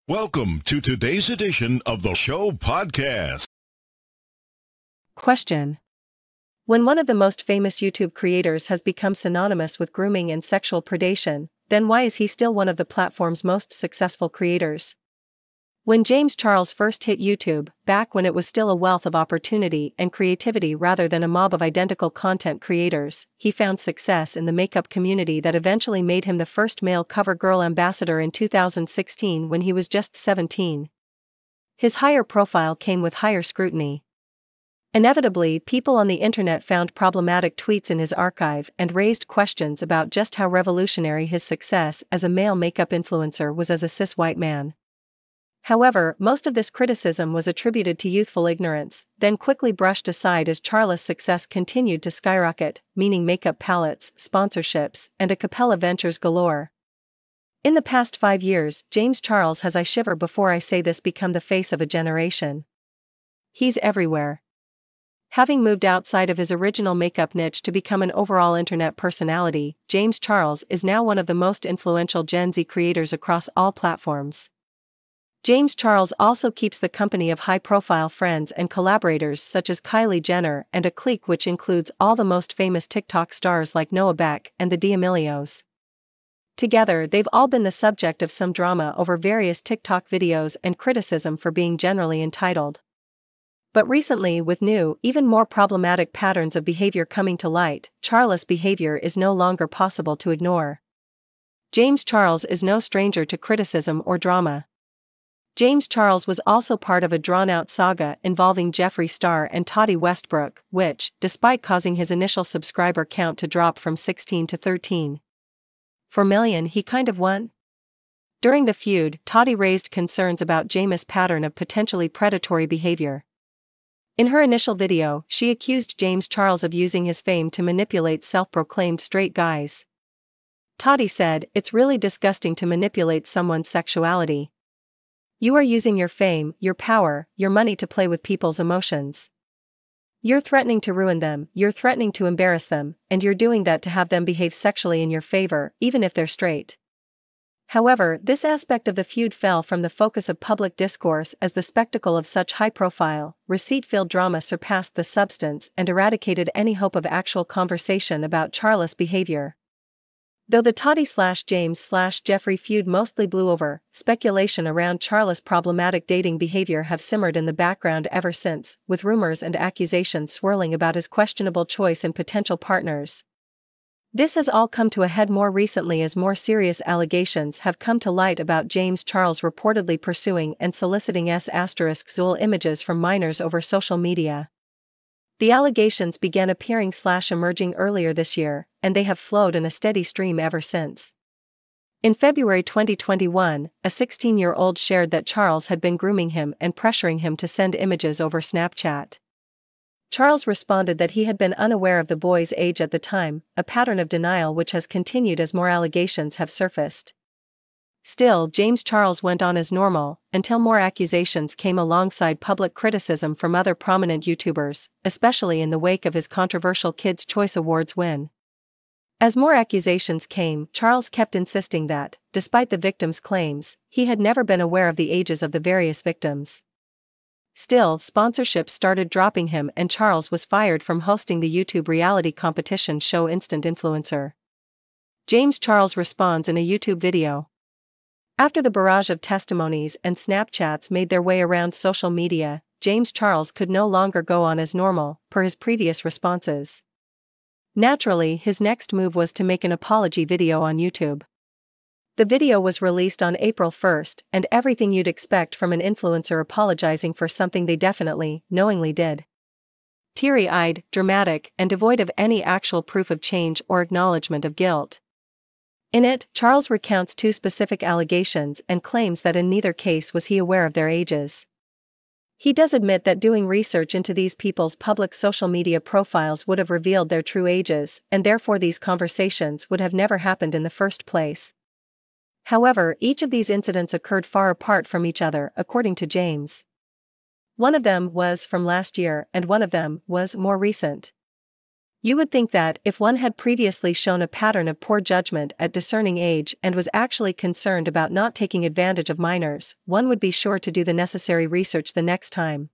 Welcome to today's edition of the show podcast. Question. When one of the most famous YouTube creators has become synonymous with grooming and sexual predation, then why is he still one of the platform's most successful creators? When James Charles first hit YouTube, back when it was still a wealth of opportunity and creativity rather than a mob of identical content creators, he found success in the makeup community that eventually made him the first male CoverGirl ambassador in 2016 when he was just 17. His higher profile came with higher scrutiny. Inevitably, people on the internet found problematic tweets in his archive and raised questions about just how revolutionary his success as a male makeup influencer was as a cis white man. However, most of this criticism was attributed to youthful ignorance, then quickly brushed aside as Charles' success continued to skyrocket, meaning makeup palettes, sponsorships, and a cappella ventures galore. In the past 5 years, James Charles has, I shiver before I say this, become the face of a generation. He's everywhere. Having moved outside of his original makeup niche to become an overall internet personality, James Charles is now one of the most influential Gen Z creators across all platforms. James Charles also keeps the company of high-profile friends and collaborators such as Kylie Jenner and a clique which includes all the most famous TikTok stars like Noah Beck and the D'Amelios. Together, they've all been the subject of some drama over various TikTok videos and criticism for being generally entitled. But recently, with new, even more problematic patterns of behavior coming to light, Charles' behavior is no longer possible to ignore. James Charles is no stranger to criticism or drama. James Charles was also part of a drawn-out saga involving Jeffree Star and Toddy Westbrook, which, despite causing his initial subscriber count to drop from 16 to 13.4 million, he kind of won. During the feud, Toddy raised concerns about James' pattern of potentially predatory behavior. In her initial video, she accused James Charles of using his fame to manipulate self-proclaimed straight guys. Toddy said, "It's really disgusting to manipulate someone's sexuality. You are using your fame, your power, your money to play with people's emotions. You're threatening to ruin them, you're threatening to embarrass them, and you're doing that to have them behave sexually in your favor, even if they're straight." However, this aspect of the feud fell from the focus of public discourse as the spectacle of such high-profile, receipt-filled drama surpassed the substance and eradicated any hope of actual conversation about Charles' behavior. Though the Toddy/James/Jeffree feud mostly blew over, speculation around Charles' problematic dating behavior have simmered in the background ever since, with rumors and accusations swirling about his questionable choice in potential partners. This has all come to a head more recently as more serious allegations have come to light about James Charles reportedly pursuing and soliciting S***Zool images from minors over social media. The allegations began appearing/emerging earlier this year, and they have flowed in a steady stream ever since. In February 2021, a 16-year-old shared that Charles had been grooming him and pressuring him to send images over Snapchat. Charles responded that he had been unaware of the boy's age at the time, a pattern of denial which has continued as more allegations have surfaced. Still, James Charles went on as normal, until more accusations came alongside public criticism from other prominent YouTubers, especially in the wake of his controversial Kids' Choice Awards win. As more accusations came, Charles kept insisting that, despite the victims' claims, he had never been aware of the ages of the various victims. Still, sponsorships started dropping him and Charles was fired from hosting the YouTube reality competition show Instant Influencer. James Charles responds in a YouTube video. After the barrage of testimonies and Snapchats made their way around social media, James Charles could no longer go on as normal, per his previous responses. Naturally, his next move was to make an apology video on YouTube. The video was released on April 1st, and everything you'd expect from an influencer apologizing for something they definitely, knowingly did. Teary-eyed, dramatic, and devoid of any actual proof of change or acknowledgement of guilt. In it, Charles recounts 2 specific allegations and claims that in neither case was he aware of their ages. He does admit that doing research into these people's public social media profiles would have revealed their true ages, and therefore these conversations would have never happened in the first place. However, each of these incidents occurred far apart from each other, according to James. One of them was from last year and one of them was more recent. You would think that, if one had previously shown a pattern of poor judgment at discerning age and was actually concerned about not taking advantage of minors, one would be sure to do the necessary research the next time.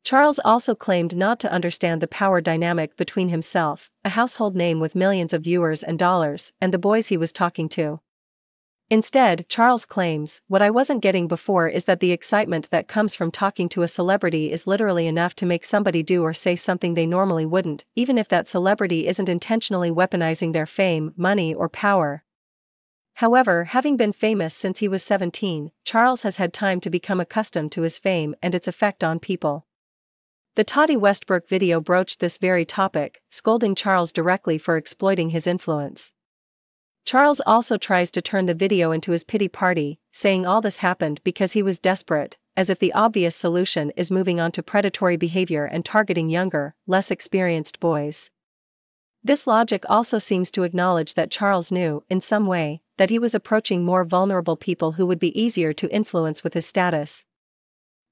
Charles also claimed not to understand the power dynamic between himself, a household name with millions of viewers and dollars, and the boys he was talking to. Instead, Charles claims, "What I wasn't getting before is that the excitement that comes from talking to a celebrity is literally enough to make somebody do or say something they normally wouldn't, even if that celebrity isn't intentionally weaponizing their fame, money, or power." However, having been famous since he was 17, Charles has had time to become accustomed to his fame and its effect on people. The Toddy Westbrook video broached this very topic, scolding Charles directly for exploiting his influence. Charles also tries to turn the video into his pity party, saying all this happened because he was desperate, as if the obvious solution is moving on to predatory behavior and targeting younger, less experienced boys. This logic also seems to acknowledge that Charles knew, in some way, that he was approaching more vulnerable people who would be easier to influence with his status.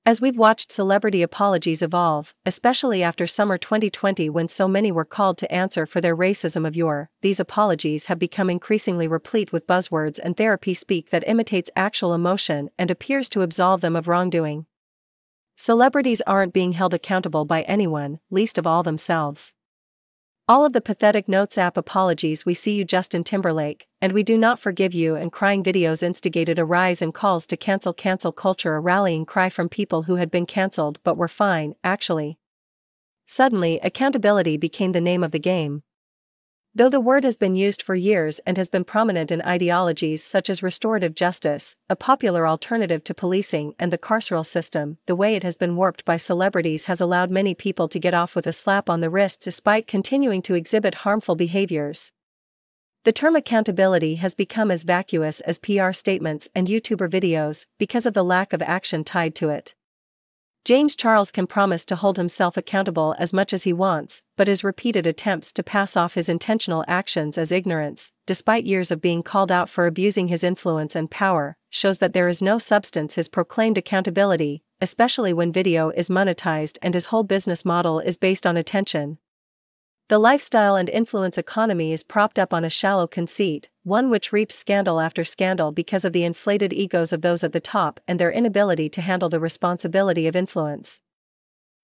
As we've watched celebrity apologies evolve, especially after summer 2020 when so many were called to answer for their racism of yore, these apologies have become increasingly replete with buzzwords and therapy speak that imitates actual emotion and appears to absolve them of wrongdoing. Celebrities aren't being held accountable by anyone, least of all themselves. All of the pathetic Notes app apologies "we see you Justin Timberlake," and "we do not forgive you" and crying videos instigated a rise in calls to cancel culture, a rallying cry from people who had been cancelled but were fine, actually. Suddenly, accountability became the name of the game. Though the word has been used for years and has been prominent in ideologies such as restorative justice, a popular alternative to policing and the carceral system, the way it has been warped by celebrities has allowed many people to get off with a slap on the wrist despite continuing to exhibit harmful behaviors. The term accountability has become as vacuous as PR statements and YouTuber videos because of the lack of action tied to it. James Charles can promise to hold himself accountable as much as he wants, but his repeated attempts to pass off his intentional actions as ignorance, despite years of being called out for abusing his influence and power, shows that there is no substance to his proclaimed accountability, especially when video is monetized and his whole business model is based on attention. The lifestyle and influence economy is propped up on a shallow conceit, one which reaps scandal after scandal because of the inflated egos of those at the top and their inability to handle the responsibility of influence.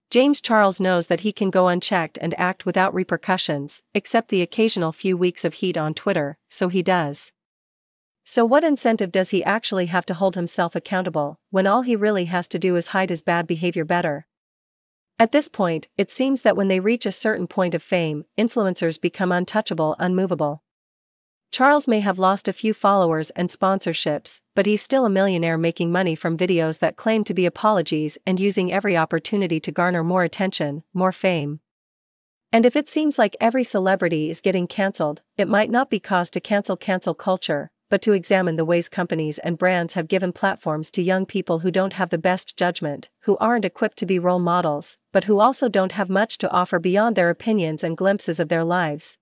James Charles knows that he can go unchecked and act without repercussions, except the occasional few weeks of heat on Twitter, so he does. So what incentive does he actually have to hold himself accountable, when all he really has to do is hide his bad behavior better? At this point, it seems that when they reach a certain point of fame, influencers become untouchable, unmovable. Charles may have lost a few followers and sponsorships, but he's still a millionaire making money from videos that claim to be apologies and using every opportunity to garner more attention, more fame. And if it seems like every celebrity is getting cancelled, it might not be cause to cancel culture, but to examine the ways companies and brands have given platforms to young people who don't have the best judgment, who aren't equipped to be role models, but who also don't have much to offer beyond their opinions and glimpses of their lives.